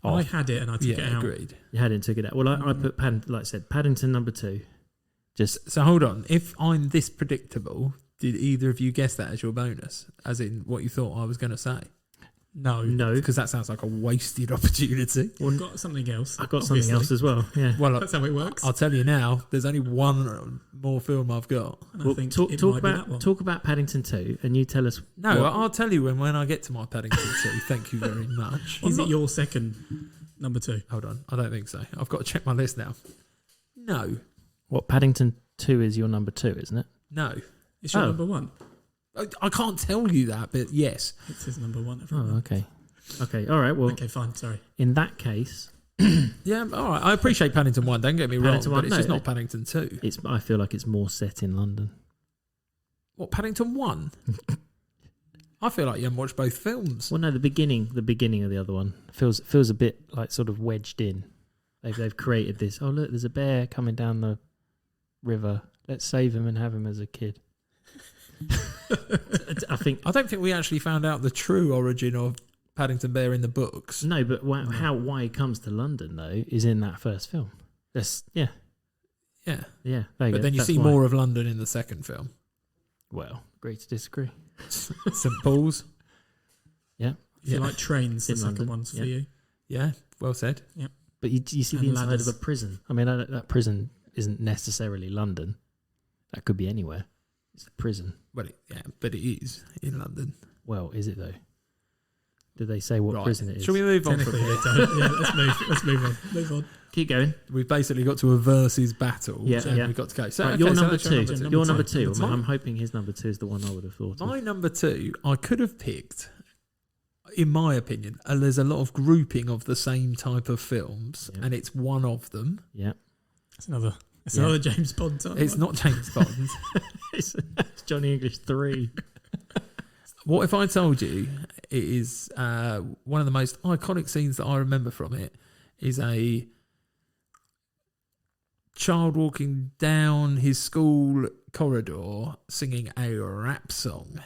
I off. had it and I took it Yeah, out. agreed. You had it and took it out. Well, I put like I said, Paddington number 2. Just So hold on. If I'm this predictable, did either of you guess that as your bonus? As in what you thought I was going to say? no. Because that sounds like a wasted opportunity. I've got something else. I got something else as well. Yeah. Well, That's how it works. I'll tell you now, there's only one more film I've got. And Well, I think talk it might be that one. about Paddington 2, and you tell us. No, what- I'll tell you when I get to my Paddington 2. Thank you very much. Is it your second number 2? Hold on. I don't think so. I've got to check my list now. No. What Paddington 2 is your number 2, isn't it? No. It's your Oh. number 1. I can't tell you that, but yes. It's his number 1. Oh, everyone. okay. Okay, all right. Well, Okay, fine. Sorry. in that case, Yeah, all right. I appreciate Paddington 1, don't get me wrong, Paddington but 1, it's no, just not Paddington 2. I feel like it's more set in London. What, Paddington 1? I feel like you haven't watched both films. Well, no, the beginning of the other one feels a bit like sort of wedged in. They've created this. Oh, look, there's a bear coming down the river. Let's save him and have him as a kid. I don't think we actually found out the true origin of Paddington Bear in the books. No, but why he comes to London though is in that first film. Yeah. Yeah. There you But go. then you That's see why. more of London in the second film. Well, agree to disagree. St. Paul's. Yeah, If you like trains, the In second London, one's for yeah. you. Yeah, well said. but you see the And inside ladders. of a prison. I mean, that prison isn't necessarily London. That could be anywhere. It's a prison. Well, but it is in London. Well, is it though? Did they say what Right. prison it is? Shall we move on from Technically, here? they don't. Yeah, let's move on. Move on. Keep going. We've basically got to a versus battle. Yeah, so yeah. we've got to go. So, Right, okay, your so number that's two. Your number two. Number two. I'm hoping his number 2 is the one I would have thought of. My number 2, I could have picked, in my opinion, there's a lot of grouping of the same type of films, Yeah. and it's one of them. Yeah. It's another Yeah. another James Bond type. It's one. not James Bond. it's Johnny English 3. What if I told you it is one of the most iconic scenes that I remember from it is a child walking down his school corridor singing a rap song?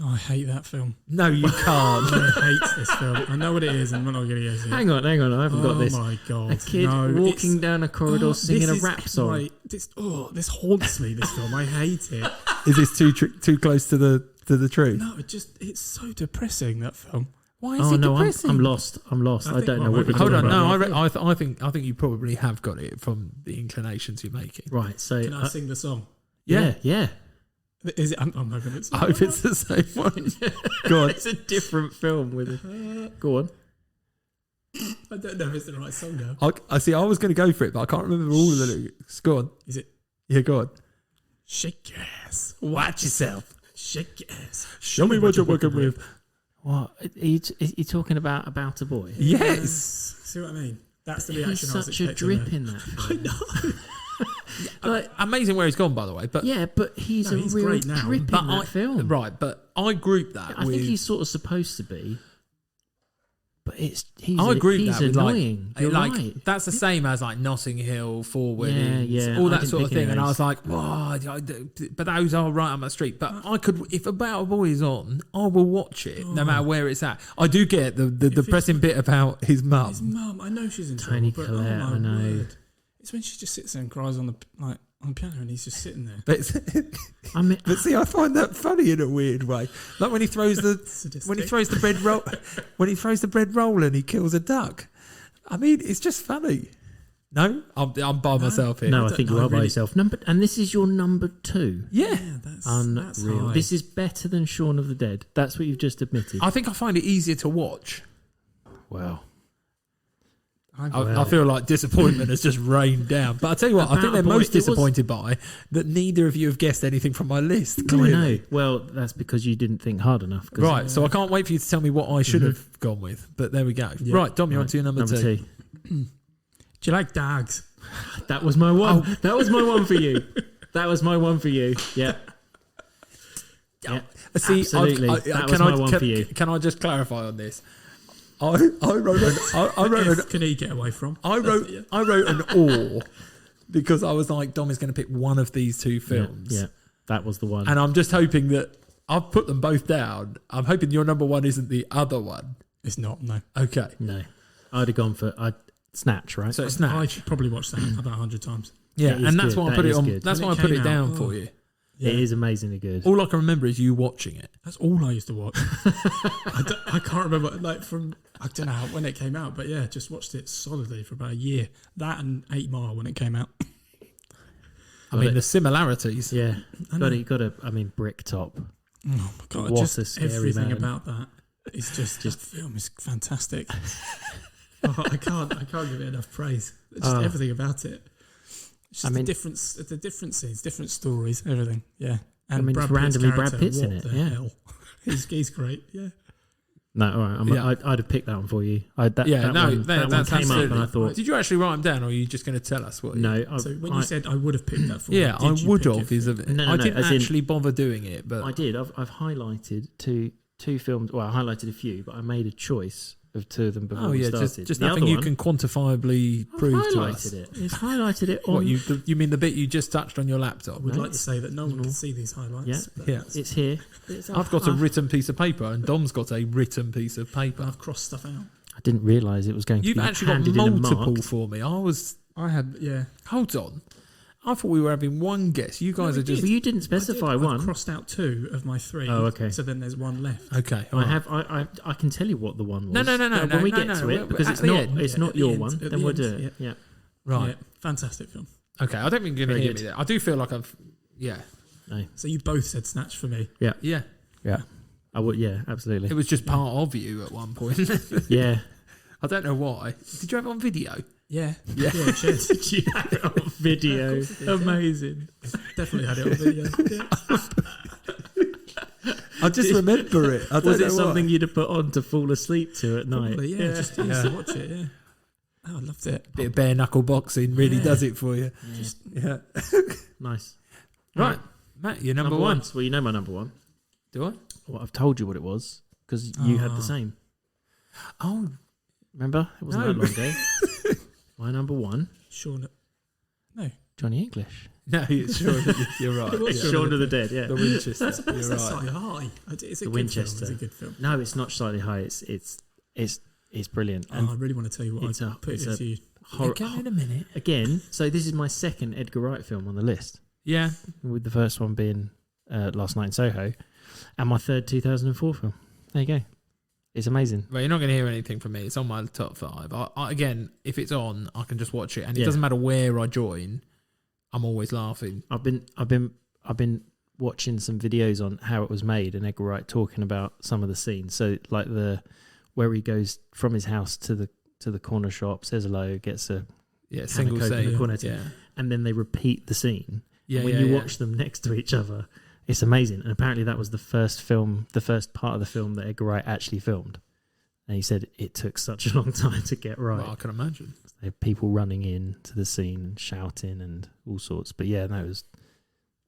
Oh, I hate that film. No, you can't. I hate this film. I know what it is, and we're not going to go see it. Hang on. I haven't got this. Oh my god! A kid No, walking it's- down a corridor Oh, singing this a is rap song. This haunts me. This film, I hate it. Is this too close to the truth? No, it's so depressing, that film. Why is Oh it no, depressing? I'm lost. I think- don't know well, what you're maybe- Hold talking on, about. no, I think you probably have got it from the inclinations you're making. Right, so Can I sing the song? yeah. Is it? I'm hoping it's. I hope it's the same one. Go on. It's a different film with it. Go on. I don't know if it's the right song now. I see. I was going to go for it, but I can't remember all of the lyrics. Go on. Is it? Yeah, go on. Shake your ass. Watch yourself. Shake your ass. Show me what you're working with. What? Are you talking about a boy? Yes. See what I mean? That's the He's reaction I was such a expecting drip there. in that I film. know. Like, Amazing where he's gone, by the way. But yeah, but he's No, a he's real great now. drip but in that film. right. But I group that I with. think he's sort of supposed to be, but he's I group he's that with annoying. You're like right. that's the same as like Notting Hill, Four Weddings, yeah, all I that didn't sort of think of thing. And I those. was like, but those are right up my street. But I could, if About a Boy is on, I will watch it no matter where it's at. I do get the depressing bit about his His mum. mum, I know she's in Tony trouble, but Collette, oh my I know. word. It's when she just sits there and cries on on the piano and he's just sitting there. But but see, I find that funny in a weird way. Like when he throws the bread roll and he kills a duck. I mean, it's just funny. No, I'm by myself here. No, I think you are by yourself. And this is your number 2. Yeah, that's unreal. high. This is better than Shaun of the Dead. That's what you've just admitted. I think I find it easier to watch. Wow. I feel like disappointment has just rained down. But I tell you what, I think they're most disappointed by that neither of you have guessed anything from my list. Clearly. No, I know. Well, that's because you didn't think hard enough. Right, so I can't wait for you to tell me what I should have gone with. But there we go. Yeah. Right, Dom, you're on to your number 2. 2. Do you like dogs? That was my one. Oh. That was my one for you. That was my one for you. Yeah. Yeah. See, absolutely. That was my one for you. Can I just clarify on this? I wrote. Can he get away from? I wrote an or because I was like, Dom is going to pick one of these 2 films. Yeah, that was the one. And I'm just hoping that I've put them both down. I'm hoping your number 1 isn't the other one. It's not. No. Okay. No, I'd have gone for Snatch. Right. So Snatch. I've probably watched that about 100 times. Yeah, and that's good. why I put it on. Good. That's When why it I put came it down out, for you. Yeah. It is amazingly good. All I can remember is you watching it. That's all I used to watch. I can't remember I don't know when it came out, but yeah, just watched it solidly for about a year. That and 8 Mile when it came out. I mean, the similarities. Yeah, got a. I mean, Bricktop. Oh my god! What just a scary everything man. about that is just that film is fantastic. I can't give it enough praise. Just everything about it. It's just the differences, different stories, everything. Yeah, and I mean, it's randomly Brad Pitt's in it. Yeah, hell? He's great. Yeah. No, all right. I'd have picked that one for you. That one came up, and I thought, Did you actually write them down, or are you just going to tell us what? No. So when you said I would have picked that for you, yeah, I would have. I didn't actually bother doing it, but I did. I've highlighted two films. Well, I highlighted a few, but I made a choice of 2 of them before we started. Just the nothing other you one, can quantifiably prove to us. It's highlighted it on. What you mean the bit you just touched on your laptop? I would like to say that no one can see these highlights. Yeah, it's here. I've got a written piece of paper, and Dom's got a written piece of paper. I've crossed stuff out. I didn't realise it was going to You've be actually got handed in a multiple mark. for me. I had, yeah. Hold on. I thought we were having one guess. You guys are just. Well, you didn't specify one. I've crossed out 2 of my 3. Oh, okay. So then there's 1 left. Okay. I can tell you what the one was. No. When we get to it, because it's not your one, then we'll do it. Yeah. Right. Yeah, fantastic film. Okay. I don't think you're going to hear me there. I do feel like I've. Yeah. No. So you both said Snatch for me. Yeah. Yeah. I would. Yeah. Absolutely. It was just part of you at one point. Yeah. I don't know why. Did you have it on video? Yeah. Yeah. Did you have it on video? Amazing. Definitely had it on video. Yeah. I just remember it. Was it something you'd have put on to fall asleep to at night? Probably, yeah. Just used to watch it, yeah. Oh, I loved it. Bit of bare knuckle boxing really does it for you. Yeah. Nice. Right. Matt, you're number 1. Well, you know my number 1. Do I? Well, I've told you what it was because you had the same. Oh. Remember? It wasn't that long ago. My number 1. Shaun. No. Johnny English. No, you're right. Shaun of the Dead, yeah. The Winchester. That's slightly high. It's a The good Winchester. film. It's a good film. No, it's not slightly high. It's brilliant. Oh, I really want to tell you what I put it to you. Go in a minute. Again, so this is my second Edgar Wright film on the list. Yeah. With the first one being Last Night in Soho. And my third 2004 film. There you go. It's amazing. Well, you're not going to hear anything from me. It's on my top 5. Again, if it's on, I can just watch it, and it doesn't matter where I join. I'm always laughing. I've been watching some videos on how it was made, and Edgar Wright talking about some of the scenes. So like where he goes from his house to the corner shop, says hello, gets a single scene, and then they repeat the scene. Yeah, and when you watch them next to each other. It's amazing. And apparently that was the first part of the film that Edgar Wright actually filmed. And he said it took such a long time to get right. Well, I can imagine. There were people running in to the scene and shouting and all sorts. But yeah, no, it was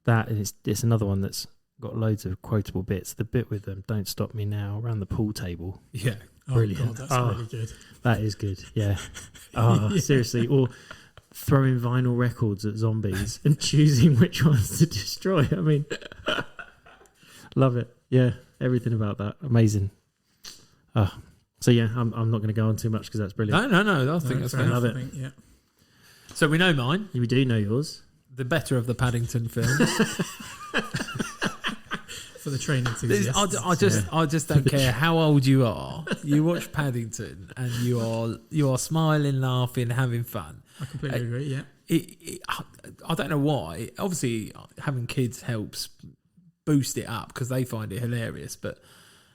that. And it's another one that's got loads of quotable bits. The bit with them, Don't Stop Me Now, around the pool table. Yeah. Brilliant. Oh, God, that's really good. That is good, yeah. Oh, seriously. Or throwing vinyl records at zombies and choosing which ones to destroy. I mean, love it. Yeah, everything about that. Amazing. So yeah, I'm not going to go on too much because that's brilliant. No. I think that's fair. Love it. Yeah. So we know mine. We do know yours. The better of the Paddington films. For the train enthusiasts. I just don't care how old you are. You watch Paddington and you are smiling, laughing, having fun. I completely agree. Yeah. I don't know why. Obviously, having kids helps boost it up because they find it hilarious. But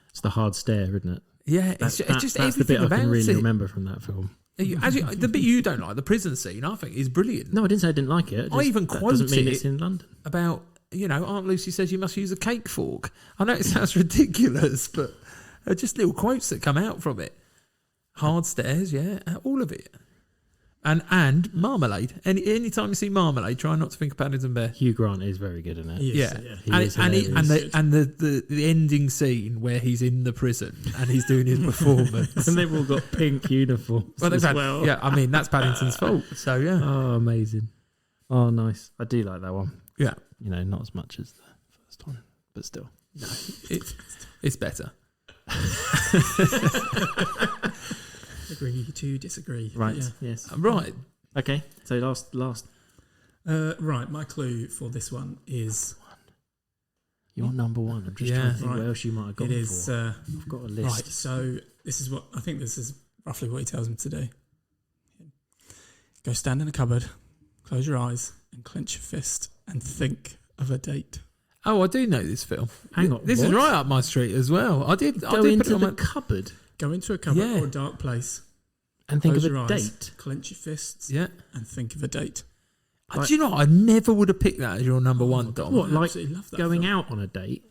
it's the hard stare, isn't it? Yeah, it's just that's the bit I can really remember from that film. The bit you don't like, the prison scene, I think is brilliant. No, I didn't say I didn't like it. I even quoted doesn't mean it's in London. About, Aunt Lucy says you must use a cake fork. I know it sounds ridiculous, but just little quotes that come out from it. Hard stares, yeah, all of it. And Marmalade. Anytime you see Marmalade, try not to think of Paddington Bear. Hugh Grant is very good in it. Yeah. And the ending scene where he's in the prison and he's doing his performance. And they've all got pink uniforms well. Yeah, I mean, that's Paddington's fault. So, yeah. Oh, amazing. Oh, nice. I do like that one. Yeah. Not as much as the first one, but still. No, it's better. Agree to disagree. Right. Yeah. Yes. Right. Okay. So last. Right. My clue for this one is your number one. I'm just trying to think what else you might have got. It is. I've got a list. Right. So this is what I think. This is roughly what he tells him to do. Go stand in a cupboard, close your eyes, and clench your fist, and think of a date. Oh, I do know this film. Hang on. This is right up my street as well. I did go put into it on the cupboard. Go into a cupboard or a dark place. And think Close of a your eyes, date. Clench your fists. Yeah. And think of a date. Do you know what? I never would have picked that as your number one, Dom. What, like love that going film. out on a date?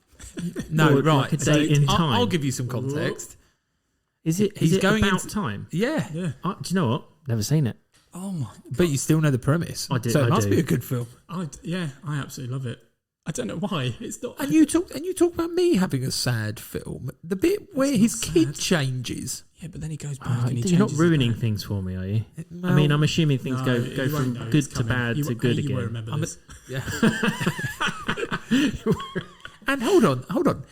No, or right. Like a date in time. I'll give you some context. Is it going about into time? Yeah. Yeah. Do you know what? Never seen it. Oh my God. But you still know the premise. I do. So it must be a good film. I absolutely love it. I don't know why. It's not. And you talk about me having a sad film. The bit where his kid changes. Yeah, but then he goes back and he changes. You're not ruining things for me, are you? Well, I mean, I'm assuming things go you from won't know good it's to coming. bad to good You won't again. remember this. Yeah. And hold on.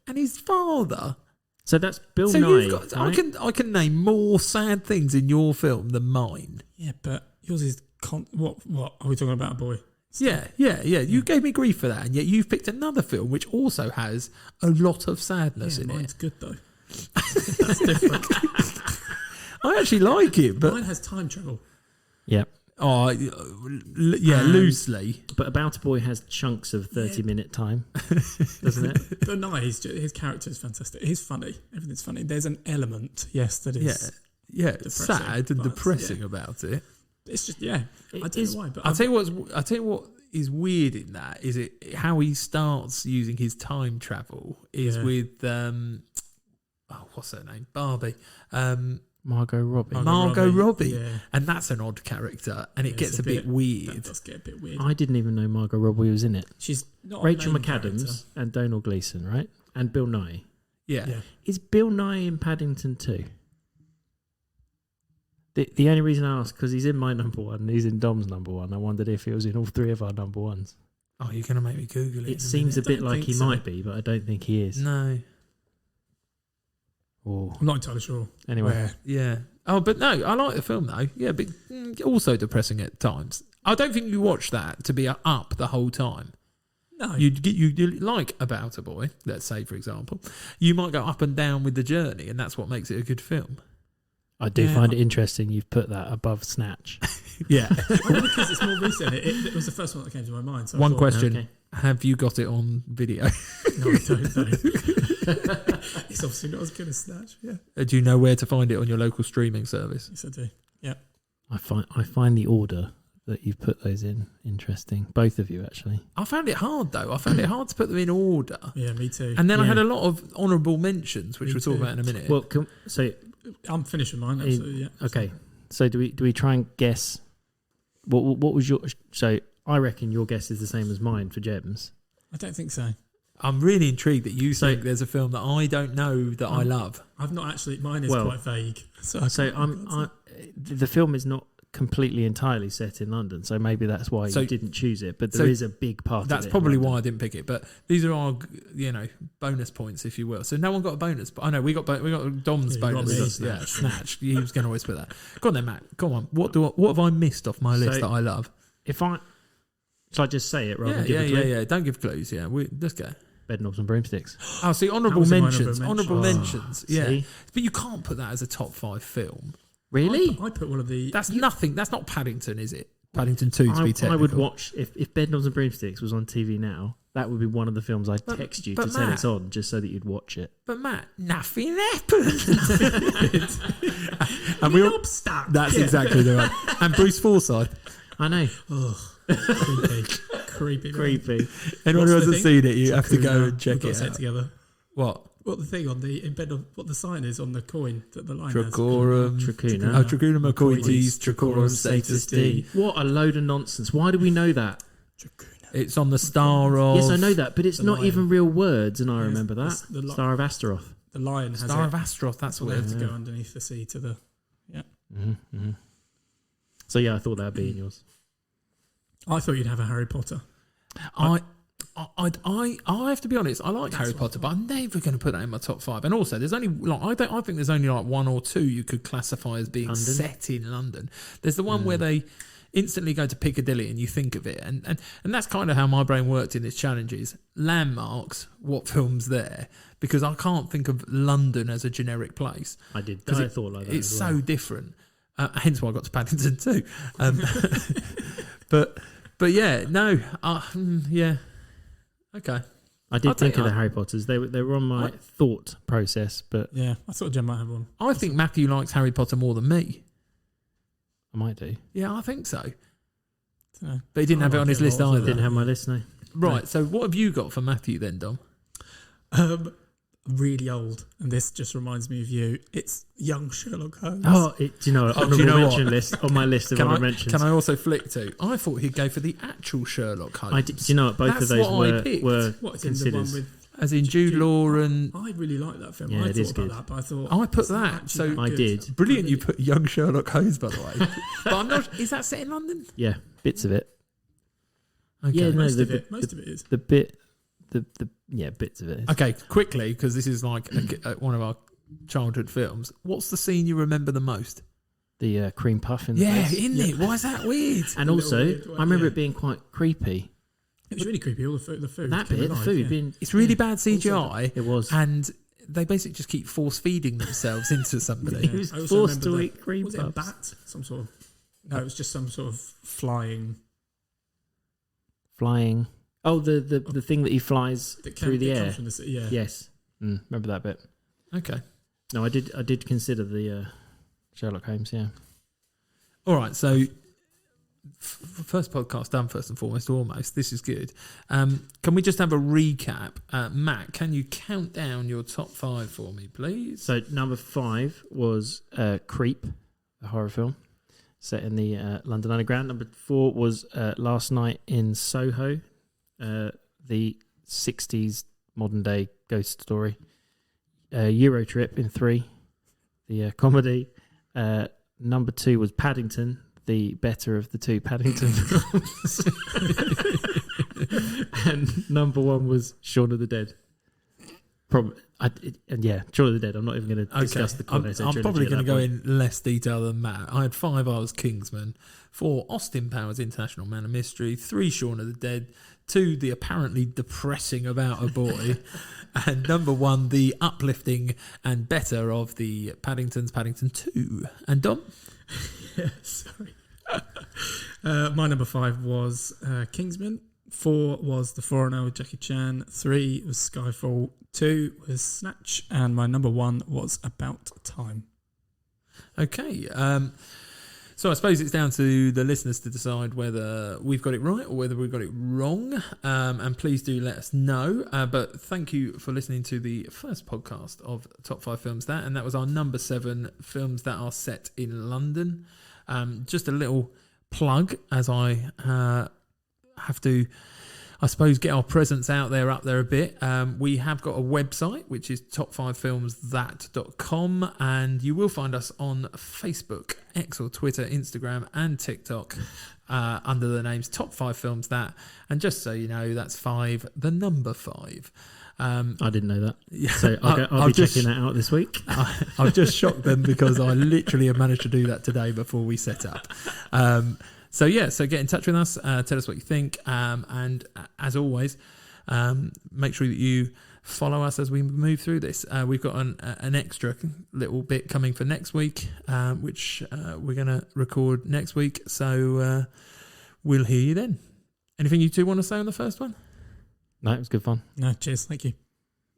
And his father. So that's Bill So Nye. you've got. Right? I can name more sad things in your film than mine. Yeah, but yours is what are we talking about, a boy? Yeah. You gave me grief for that, and yet you've picked another film which also has a lot of sadness in mine's it. good though. That's different. I actually like it, but Mine has time travel. Yeah. oh, yeah, loosely. But About a Boy has chunks of 30-minute time, doesn't it? But no, his character is fantastic. He's funny. Everything's funny. There's an element, yes, that is. Yeah, depressing, sad and but, depressing about it. It's just I don't know why, but I'll tell you what is weird in that is it how he starts using his time travel is with what's her name? Barbie. Margot Robbie. Margot Robbie. Yeah. And that's an odd character and it gets a bit weird. That does get a bit weird. I didn't even know Margot Robbie was in it. She's not Rachel a main McAdams character. and Donald Gleeson, right? And Bill Nye. Yeah. Is Bill Nye in Paddington too? The only reason I asked, because he's in my number one and he's in Dom's number one, I wondered if he was in all three of our number ones. Oh, you're going to make me Google it. It seems a bit like he might be, but I don't think he is. No. Oh. I'm not entirely sure. Anyway. Where. Yeah. Oh, but no, I like the film though. Yeah, but also depressing at times. I don't think you watch that to be up the whole time. No. You like About a Boy, let's say, for example. You might go up and down with the journey, and that's what makes it a good film. I do find it interesting you've put that above Snatch. Yeah. Well, because it's more recent. It was the first one that came to my mind. So One I thought, question. Okay. Have you got it on video? No, I don't know. It's obviously not as good as Snatch. Yeah. Do you know where to find it on your local streaming service? Yes, I do. Yeah. I find the order that you've put those in interesting. Both of you, actually. I found it hard, though. I found it hard to put them in order. Yeah, me too. And then I had a lot of honourable mentions, which Me we'll talk too. about in a minute. Well, so I'm finished with mine. Absolutely. Yeah. okay. So do we try and guess? What was your? So I reckon your guess is the same as mine for Gems. I don't think so. I'm really intrigued that you think there's a film that I don't know that I love. I've not actually. Mine is quite vague. So the film is not completely entirely set in London, so maybe that's why you didn't choose it. But there is a big part of it. That's probably why I didn't pick it. But these are our, bonus points, if you will. So no one got a bonus. But I know we got Dom's bonus. Yeah, Snatch. He was going to whisper that. Go on then, Matt. Come on. What have I missed off my list that I love? If I Shall I just say it rather than give a clue? Yeah. Don't give clues. Yeah, let's go. Bed knobs and broomsticks. Oh, see, honourable mentions. Honourable mentions. Yeah, see? but you can't put that as a top 5 film. Really? I put one of the. That's nothing. That's not Paddington, is it? Paddington 2 to be technical. I would watch if Bed Knobs and Broomsticks was on TV now. That would be one of the films I'd text you to tell it's on, just so that you'd watch it. But Matt, nothing happened. And that's exactly the right. And Bruce Forsyth. I know. Creepy. Anyone who hasn't seen it, you have to go and check it out. Together. What the thing on the what the sign is on the coin that the line Tricorum, Tricuna. Oh, Tricuna Macoites, Tricorum Status D. What a load of nonsense. Why do we know that? It's on the star of... Yes, I know that, but it's not lion. even real words, and I remember that. The Star of Astaroth. The lion has Star of Astaroth, that's weird. weird. To go underneath the sea to the... Yeah. Mm-hmm. So yeah, I thought that would be in yours. I thought you'd have a Harry Potter. I have to be honest. I like Harry Potter, but I'm never going to put that in my top 5. And also, there's only I think there's only like 1 or 2 you could classify as being London? set in London. There's the one where they instantly go to Piccadilly and you think of it, and that's kind of how my brain worked in its challenges. Landmarks, what films there? Because I can't think of London as a generic place. I did. I thought like that. It's as well. so different. Hence why I got to Paddington too. But yeah, no, yeah, okay. I did think of the Harry Potters. They were on my thought process, but Yeah, I thought Jen might have one. I think Matthew likes Harry Potter more than me. I might do. Yeah, I think so. Dunno. But he didn't have it on his list either. Didn't have my list, no. Right, so what have you got for Matthew then, Dom? Really old, and this just reminds me of you. It's young Sherlock Holmes. Oh, do you know what? Honourable mention list on my list of honourable mentions. Can I also flick to? I thought he'd go for the actual Sherlock Holmes. Do you know what? Both of those were What's in the considered. one with? As in Jude Law and... I really like that film. Yeah, I it thought is about good. that, but I thought I put it's not that, actually so- that I good. did. Brilliant, you put young Sherlock Holmes, by the way. But I'm not... Is that set in London? Yeah, bits of it. Okay. Yeah, no, Most of it is. The bit, bits of it. Is. Okay, quickly, because this is like one of our childhood films. What's the scene you remember the most? The cream puff in the Yeah, face. isn't it? Why is that weird? And A also, little weird one, I remember yeah. it being quite creepy. It was really creepy. All the food. That came bit, the alive, food yeah. being... It's really bad CGI, It was. and they basically just keep force feeding themselves into somebody. He was I also forced to remember eat cream Was it a puffs. bat? Some sort of... No, it was just some sort of flying... Flying. Oh, the thing that he flies that through the that air. comes from the sea, yeah. Yes. Remember that bit. Okay. No, I did consider the Sherlock Holmes, yeah. All right, so first podcast done, first and foremost, almost. This is good. Can we just have a recap? Matt, can you count down your top 5 for me, please? So number 5 was Creep, a horror film set in the London Underground. Number 4 was Last Night in Soho, the 60s modern day ghost story. Euro Trip in 3, the comedy. Number 2 was Paddington, the better of the 2 Paddington films. And number 1 was Shaun of the Dead. Shaun of the Dead. I'm not even going to discuss the Cornetto I'm trilogy probably at going to that go point. in less detail than Matt. I had 5 I Was Kingsman, 4 Austin Powers International Man of Mystery, 3 Shaun of the Dead, 2 the apparently depressing About a Boy, and number 1 the uplifting and better of the Paddingtons, Paddington 2. And Dom? Yeah, sorry. My number 5 was Kingsman. 4 was The Foreigner with Jackie Chan. 3 was Skyfall. 2 was Snatch. And my number 1 was About Time. Okay. So I suppose it's down to the listeners to decide whether we've got it right or whether we've got it wrong. And please do let us know. But thank you for listening to the first podcast of Top 5 Films That. And that was our number 7 films that are set in London. Just a little plug as I have to, I suppose, get our presence out there, up there a bit. We have got a website, which is top5filmsthat.com, and you will find us on Facebook, X or Twitter, Instagram and TikTok under the names Top 5 Films That. And just so you know, that's 5, the number 5. I didn't know that. Yeah, So I'll be checking that out this week. I've just shocked them because I literally have managed to do that today before we set up. So get in touch with us. Tell us what you think. And as always, make sure that you follow us as we move through this. We've got an extra little bit coming for next week, which we're going to record next week. So we'll hear you then. Anything you two want to say on the first one? No, it was good fun. No, cheers. Thank you.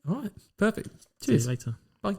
All right. Perfect. Cheers. See you later. Bye.